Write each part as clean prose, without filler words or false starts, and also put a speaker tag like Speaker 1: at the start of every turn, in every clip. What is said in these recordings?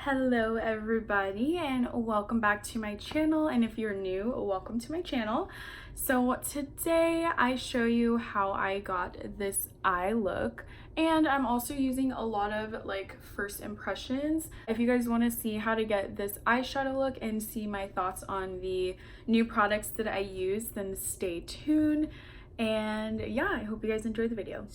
Speaker 1: Hello everybody and welcome back to my channel, and if you're new, welcome to my channel. So today I show you how I got this eye look, and I'm also using a lot of first impressions. If you guys want to see how to get this eyeshadow look and see my thoughts on the new products that I use, then stay tuned. And yeah, I hope you guys enjoy the video.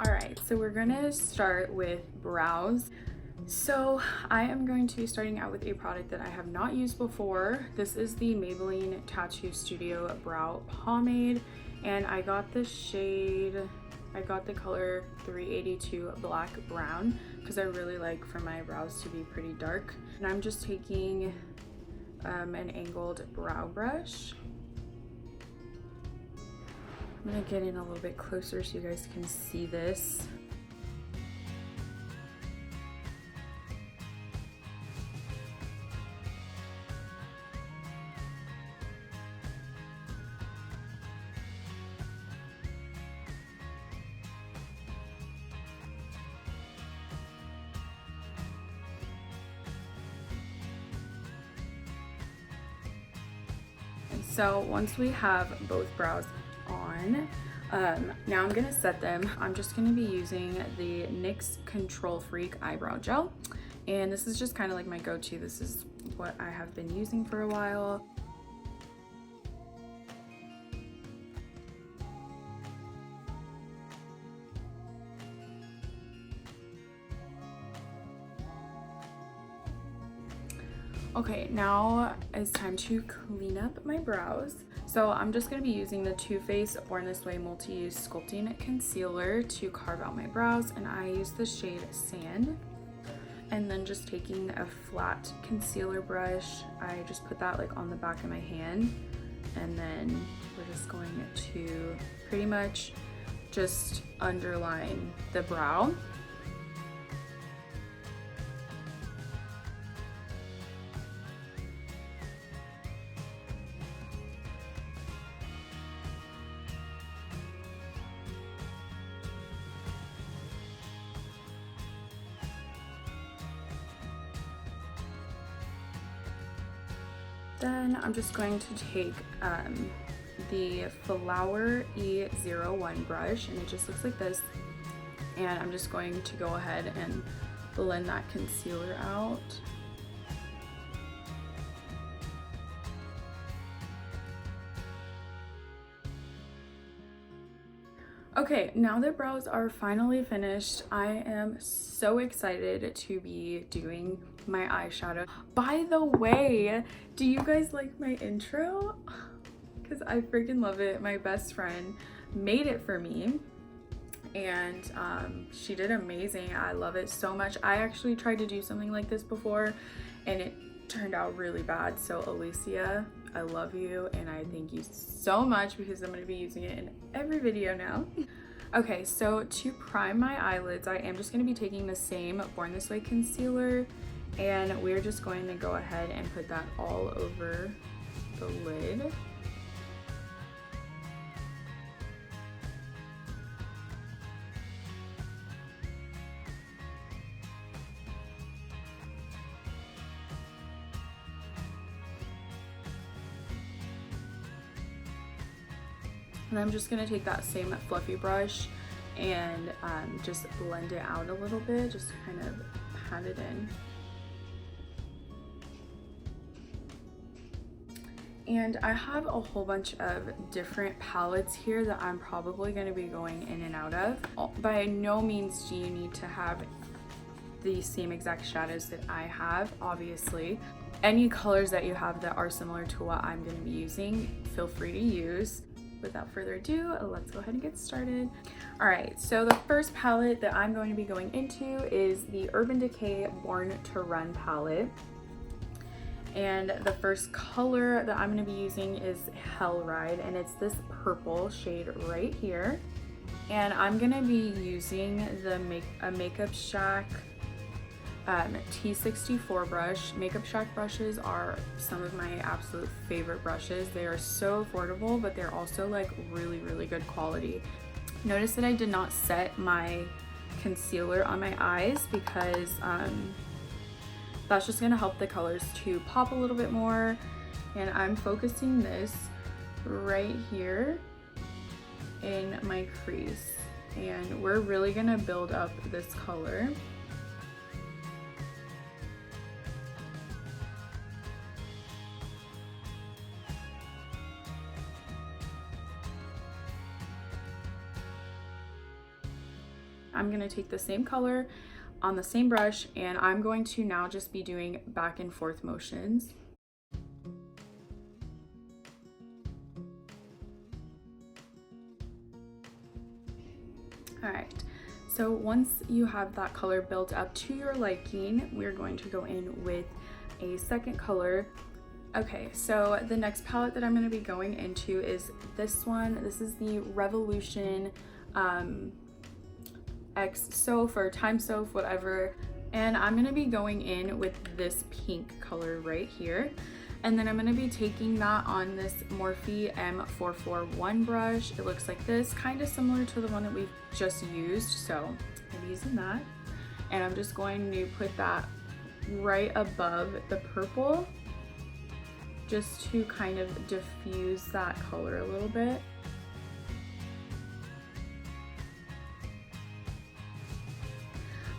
Speaker 1: Alright, so we're gonna start with brows. So I am going to be starting out with a product that I have not used before. This is the Maybelline Tattoo Studio Brow Pomade, and I got the color 382 Black Brown because I really like for my brows to be pretty dark. And I'm just taking an angled brow brush. I'm gonna get in a little bit closer so you guys can see this. And so once we have both brows on, now I'm gonna set them. I'm just gonna be using the NYX Control Freak eyebrow gel, and this is just kind of like my go-to. This is what I have been using for a while. Okay, now it's time to clean up my brows. So I'm just going to be using the Too Faced Born This Way Multi-Use Sculpting Concealer to carve out my brows, and I use the shade Sand. And then just taking a flat concealer brush, I just put that on the back of my hand, and then we're just going to pretty much just underline the brow. Then I'm just going to take the Flower E01 brush, and it just looks like this, and I'm just going to go ahead and blend that concealer out. Okay, now that brows are finally finished, I am so excited to be doing my eyeshadow. By the way, do you guys like my intro? Because I freaking love it. My best friend made it for me, and she did amazing. I love it so much. I actually tried to do something like this before, and it turned out really bad. So Alicia, I love you, and I thank you so much because I'm going to be using it in every video now. Okay, so to prime my eyelids, I am just going to be taking the same Born This Way concealer, and we're just going to go ahead and put that all over the lid. And I'm just going to take that same fluffy brush and just blend it out a little bit, just kind of pat it in. And I have a whole bunch of different palettes here that I'm probably going to be going in and out of. By no means do you need to have the same exact shadows that I have, obviously. Any colors that you have that are similar to what I'm going to be using, feel free to use. Without further ado, let's go ahead and get started. All right, so the first palette that I'm going to be going into is the Urban Decay Born to Run palette. And the first color that I'm going to be using is Hell Ride, and it's this purple shade right here. And I'm going to be using the Makeup Shack T64 brush. Makeup Shack brushes are some of my absolute favorite brushes. They are so affordable, but they're also like really, really good quality. Notice that I did not set my concealer on my eyes because that's just gonna help the colors to pop a little bit more. And I'm focusing this right here in my crease. And we're really gonna build up this color. I'm gonna take the same color on the same brush, and I'm going to now just be doing back and forth motions. All right, so once you have that color built up to your liking, we're going to go in with a second color. Okay, so the next palette that I'm going to be going into is this one. This is the Revolution xoxo or Time Soap, whatever. And I'm going to be going in with this pink color right here. And then I'm going to be taking that on this Morphe M441 brush. It looks like this, kind of similar to the one that we've just used. So I'm using that. And I'm just going to put that right above the purple, just to kind of diffuse that color a little bit.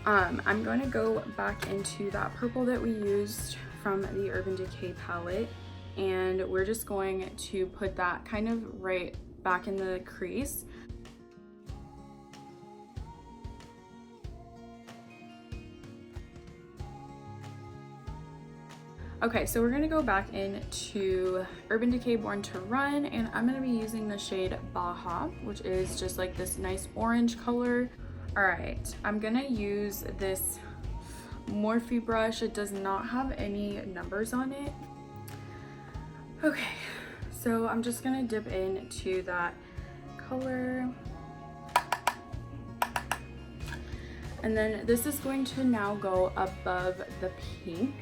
Speaker 1: I'm going to go back into that purple that we used from the Urban Decay palette, and we're just going to put that kind of right back in the crease. Okay, so we're gonna go back into Urban Decay Born to Run, and I'm gonna be using the shade Baja, which is just like this nice orange color. All right, I'm gonna use this Morphe brush. It does not have any numbers on it. Okay, so I'm just gonna dip into that color. And then this is going to now go above the pink.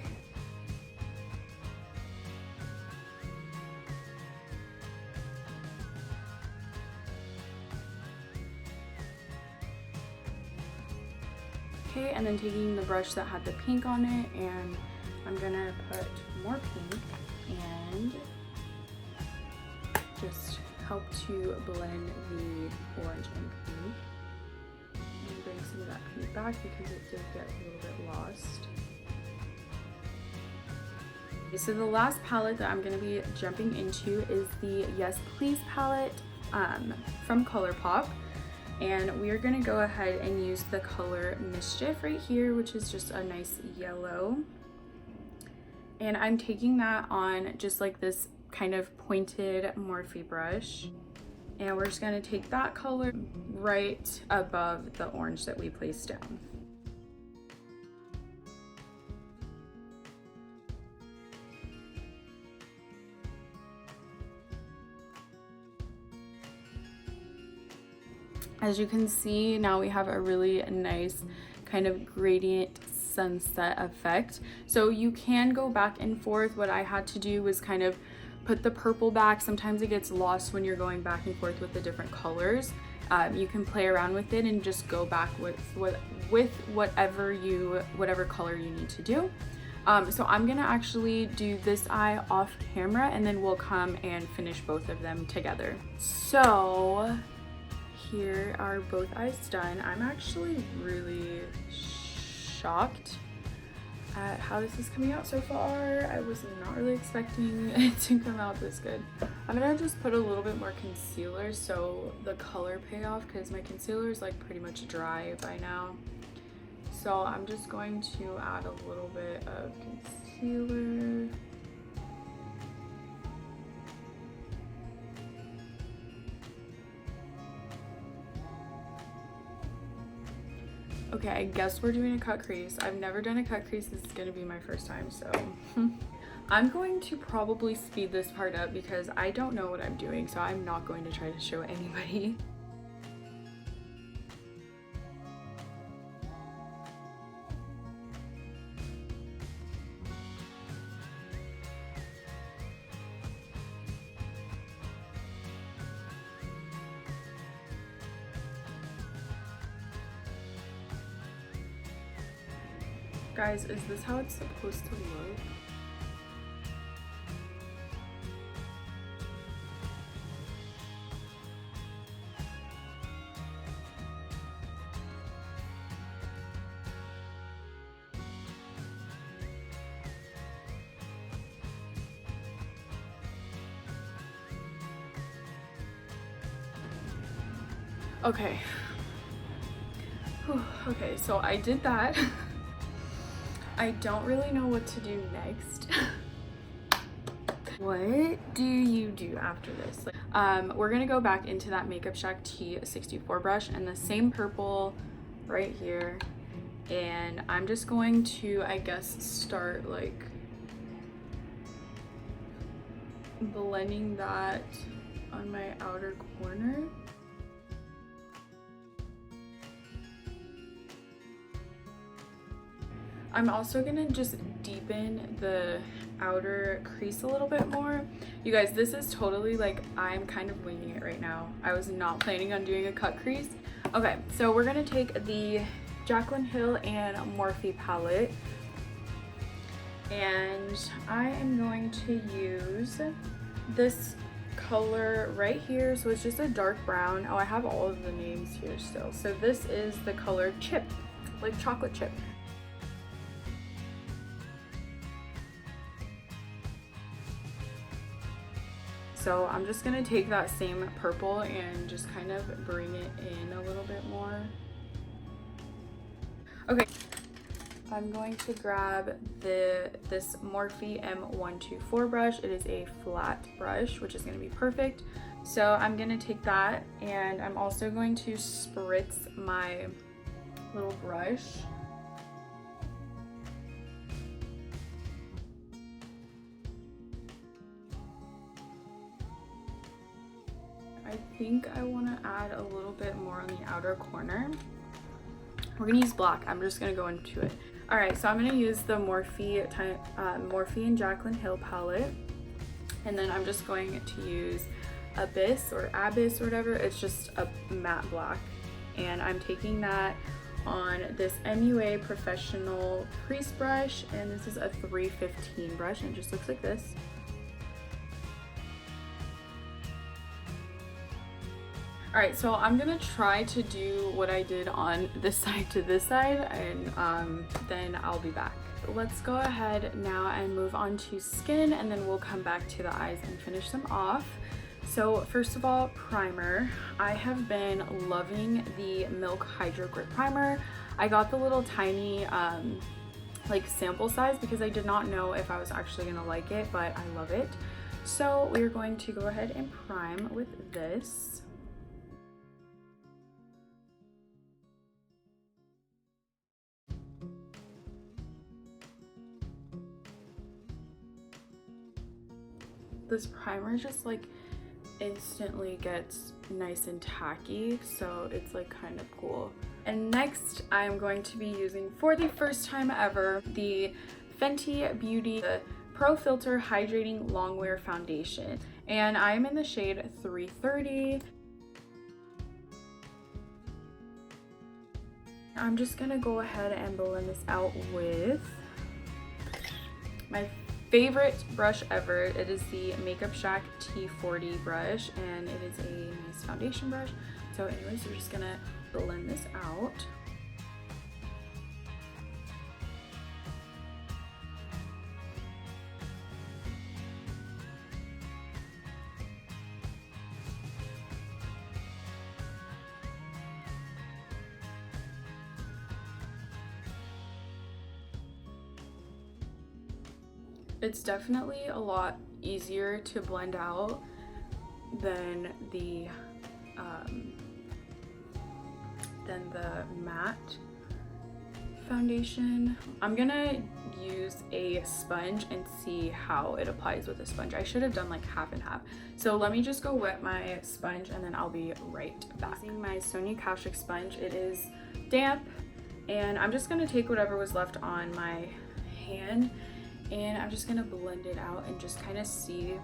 Speaker 1: Okay, and then taking the brush that had the pink on it, and I'm gonna put more pink and just help to blend the orange and pink. And bring some of that pink back because it did get a little bit lost. Okay, so the last palette that I'm gonna be jumping into is the Yes Please palette from ColourPop. And we are going to go ahead and use the color Mischief right here, which is just a nice yellow. And I'm taking that on just like this kind of pointed Morphe brush. And we're just going to take that color right above the orange that we placed down. As you can see, now we have a really nice kind of gradient sunset effect. So you can go back and forth. What I had to do was kind of put the purple back. Sometimes it gets lost when you're going back and forth with the different colors. You can play around with it and just go back with whatever color you need to do. So I'm gonna actually do this eye off camera, and then we'll come and finish both of them together. So here are both eyes done. I'm actually really shocked at how this is coming out so far. I was not really expecting it to come out this good. I'm gonna just put a little bit more concealer so the color pay off, because my concealer is like pretty much dry by now. So I'm just going to add a little bit of concealer. Okay, I guess we're doing a cut crease. I've never done a cut crease. This is gonna be my first time, so I'm going to probably speed this part up because I don't know what I'm doing, so I'm not going to try to show anybody. Guys, is this how it's supposed to look? Okay. Whew. Okay, so I did that. I don't really know what to do next. What do you do after this? We're gonna go back into that Makeup Shack T64 brush and the same purple right here. And I'm just going to, I guess, start like blending that on my outer corner. I'm also gonna just deepen the outer crease a little bit more. You guys, this is totally like, I'm kind of winging it right now. I was not planning on doing a cut crease. Okay, so we're gonna take the Jaclyn Hill and Morphe palette, and I am going to use this color right here. So it's just a dark brown. Oh, I have all of the names here still. So this is the color Chip, like chocolate chip. So I'm just gonna take that same purple and just kind of bring it in a little bit more. Okay, I'm going to grab this Morphe M124 brush. It is a flat brush, which is gonna be perfect. So I'm gonna take that, and I'm also going to spritz my little brush. I think I want to add a little bit more on the outer corner. We're gonna use black. I'm just gonna go into it. All right, so I'm gonna use the Morphe and Jaclyn Hill palette, and then I'm just going to use Abyss or whatever. It's just a matte black, and I'm taking that on this MUA Professional Crease brush, and this is a 315 brush, and it just looks like this. All right, so I'm gonna try to do what I did on this side to this side, and then I'll be back. Let's go ahead now and move on to skin, and then we'll come back to the eyes and finish them off. So first of all, primer. I have been loving the Milk Hydro Grip Primer. I got the little tiny like sample size because I did not know if I was actually gonna like it, but I love it. So we're going to go ahead and prime with this. This primer just like instantly gets nice and tacky, so it's like kind of cool. And next I'm going to be using, for the first time ever, the Fenty Beauty Pro Filt'R Hydrating Longwear Foundation, and I'm in the shade 330. I'm just gonna go ahead and blend this out with my favorite brush ever. It is the Makeup Shack T40 brush, and it is a nice foundation brush. So anyways, we're just gonna blend this out. It's definitely a lot easier to blend out than the matte foundation. I'm gonna use a sponge and see how it applies with a sponge. I should have done like half and half. So let me just go wet my sponge and then I'll be right back. Using my Sonia Kashuk sponge, it is damp, and I'm just gonna take whatever was left on my hand, and I'm just gonna blend it out and just kind of see.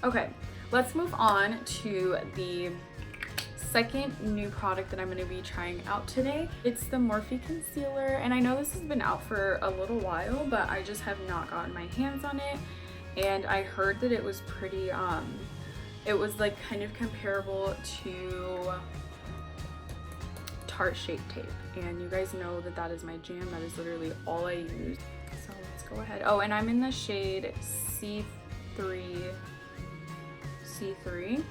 Speaker 1: Okay, let's move on to the second new product that I'm going to be trying out today. It's the Morphe concealer, and I know this has been out for a little while, but I just have not gotten my hands on it. And I heard that it was pretty it was like kind of comparable to Tarte Shape Tape, and you guys know that that is my jam. That is literally all I use. So let's go ahead. Oh, and I'm in the shade C3. I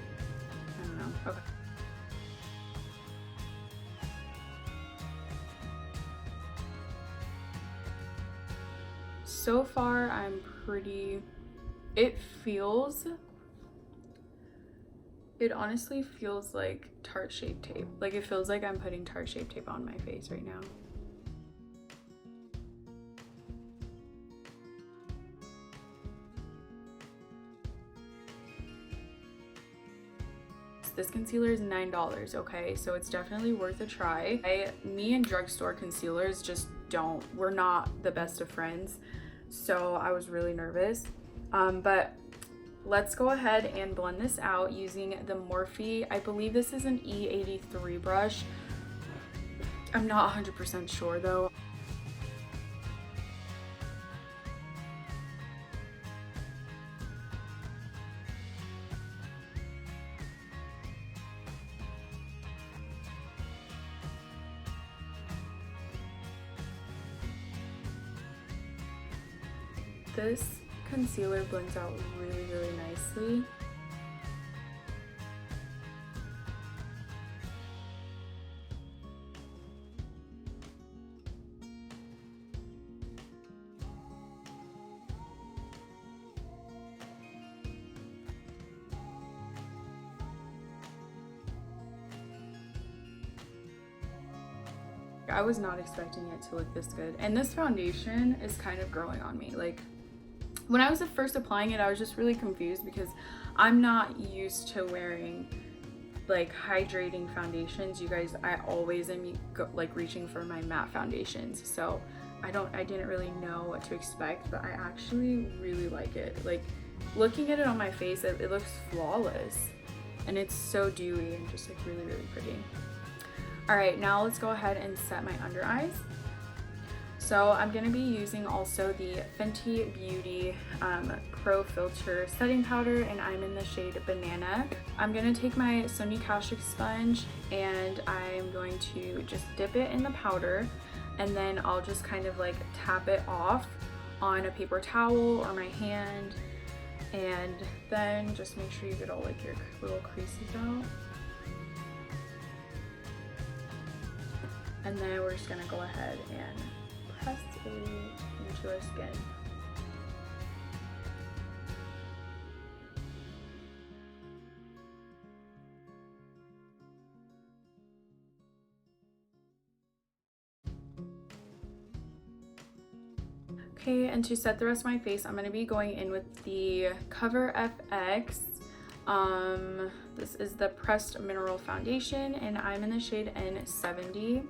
Speaker 1: don't know. Okay. So far, I'm pretty, it honestly feels like Tarte Shape Tape. Like, it feels like I'm putting Tarte Shape Tape on my face right now. This concealer is $9, okay? So it's definitely worth a try. Me and drugstore concealers just we're not the best of friends. So I was really nervous. But let's go ahead and blend this out using the Morphe. I believe this is an E83 brush. I'm not 100% sure though. This concealer blends out really, really nicely. I was not expecting it to look this good. And this foundation is kind of growing on me. Like, when I was first applying it, I was just really confused because I'm not used to wearing like hydrating foundations. You guys, I always am like reaching for my matte foundations. So I didn't really know what to expect, but I actually really like it. Like, looking at it on my face, it looks flawless, and it's so dewy and just like really, really pretty. All right, now let's go ahead and set my under eyes. So I'm going to be using also the Fenty Beauty Pro Filter Setting Powder, and I'm in the shade Banana. I'm going to take my Sonia Kashuk sponge, and I'm going to just dip it in the powder, and then I'll just kind of like tap it off on a paper towel or my hand, and then just make sure you get all like your little creases out. And then we're just going to go ahead and press it into our skin. Okay, and to set the rest of my face, I'm going to be going in with the Cover FX. This is the Pressed Mineral Foundation, and I'm in the shade N70.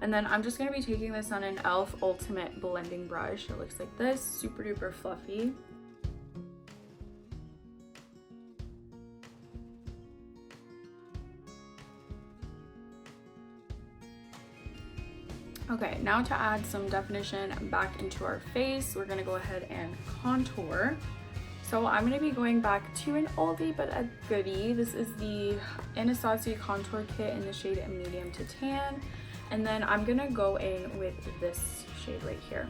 Speaker 1: And then I'm just going to be taking this on an e.l.f. Ultimate Blending Brush. It looks like this, super duper fluffy. Okay, now to add some definition back into our face, we're going to go ahead and contour. So I'm going to be going back to an oldie but a goodie. This is the ABH Contour Kit in the shade Medium to Tan. And then I'm going to go in with this shade right here.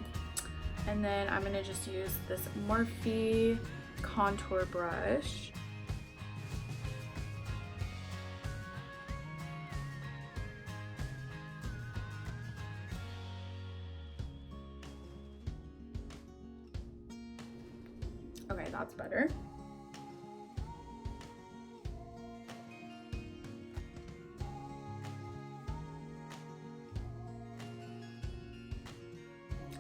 Speaker 1: And then I'm going to just use this Morphe contour brush. Okay, that's better.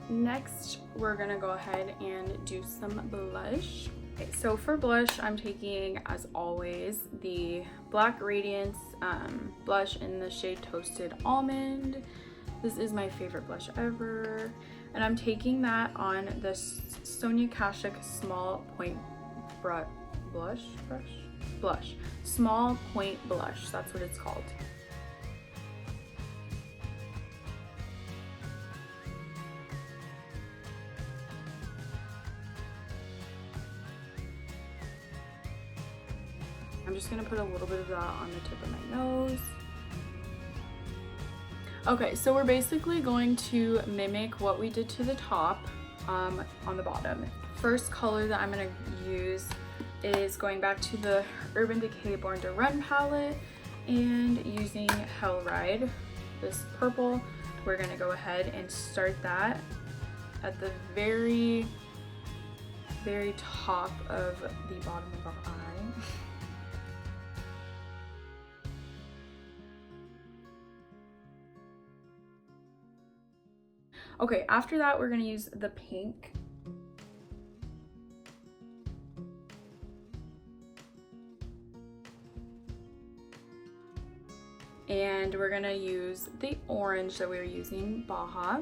Speaker 1: Next, we're gonna go ahead and do some blush. Okay, so for blush, I'm taking, as always, the Black Radiance blush in the shade Toasted Almond. This is my favorite blush ever. And I'm taking that on the Sonia Kashuk Small Point Blush brush. blush. Small point blush, that's what it's called. I'm just gonna put a little bit of that on the tip of my nose. Okay, so we're basically going to mimic what we did to the top on the bottom. First color that I'm gonna use is going back to the Urban Decay Born to Run palette and using Hell Ride, this purple. We're gonna go ahead and start that at the very top of the bottom of our eye. Okay, after that, we're gonna use the pink. And we're gonna use the orange that we were using, Baja.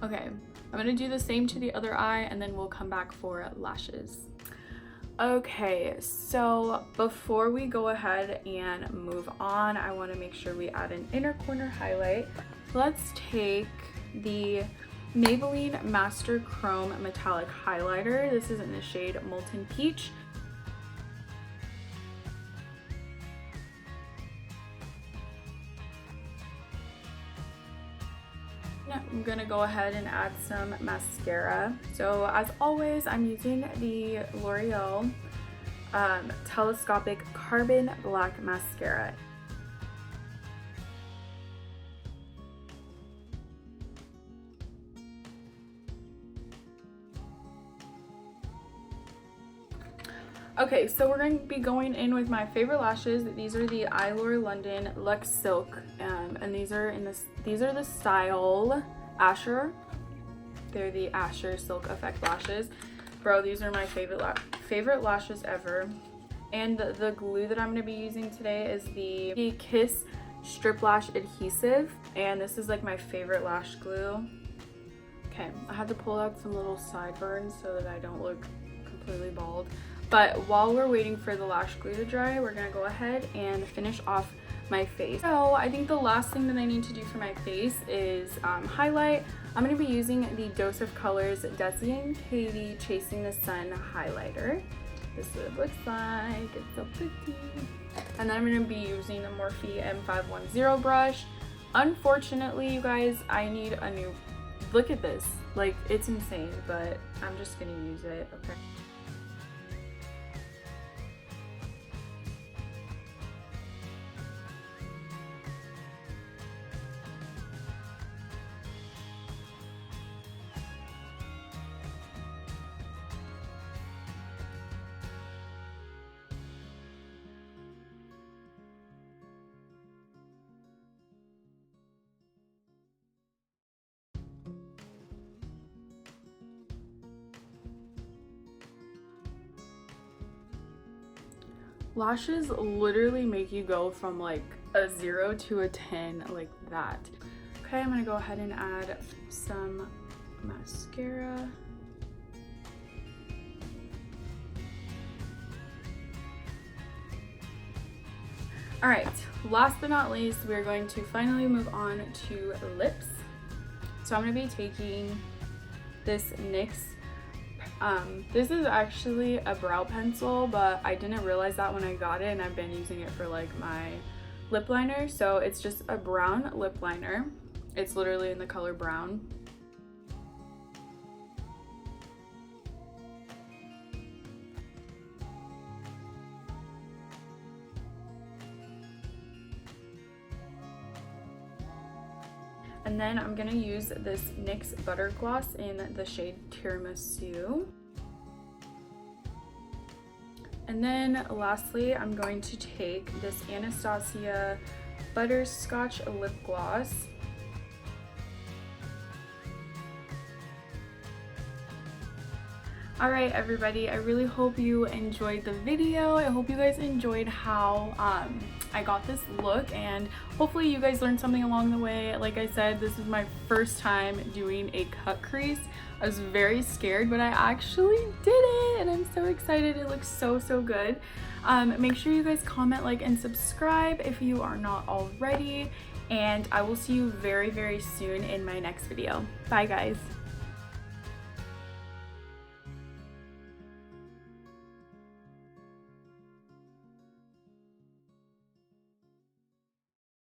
Speaker 1: Okay, I'm gonna do the same to the other eye and then we'll come back for lashes. Okay, so before we go ahead and move on, I want to make sure we add an inner corner highlight. Let's take the Maybelline Master Chrome Metallic Highlighter. This is in the shade Molten Peach. I'm gonna go ahead and add some mascara. So as always, I'm using the L'Oreal Telescopic Carbon Black Mascara. Okay, so we're going to be going in with my favorite lashes. These are the Eyelure London Luxe Silk, and these are the style Ascher. They're the Ascher Silk Effect lashes. Bro, these are my favorite lashes ever. And the glue that I'm going to be using today is the Kiss Strip Lash Adhesive, and this is like my favorite lash glue. Okay, I had to pull out some little sideburns so that I don't look completely bald. But while we're waiting for the lash glue to dry, we're gonna go ahead and finish off my face. So I think the last thing that I need to do for my face is highlight. I'm gonna be using the Dose of Colors Desi and Katy Chasing the Sun highlighter. This is what it looks like, it's so pretty. And then I'm gonna be using the Morphe M510 brush. Unfortunately, you guys, I need a new, look at this. Like, it's insane, but I'm just gonna use it, okay? Lashes literally make you go from like a 0 to a 10 like that. Okay, I'm gonna go ahead and add some mascara. All right, last but not least, we're going to finally move on to lips. So I'm gonna be taking this NYX. This is actually a brow pencil, but I didn't realize that when I got it, and I've been using it for like my lip liner. So it's just a brown lip liner. It's literally in the color brown. And then I'm gonna use this NYX Butter Gloss in the shade Tiramisu. And then lastly, I'm going to take this Anastasia Butterscotch Lip Gloss. All right, everybody, I really hope you enjoyed the video. I hope you guys enjoyed how I got this look, and hopefully you guys learned something along the way. Like I said, this is my first time doing a cut crease. I was very scared, but I actually did it, and I'm so excited. It looks so good. Make sure you guys comment, like, and subscribe if you are not already, and I will see you very soon in my next video. Bye guys.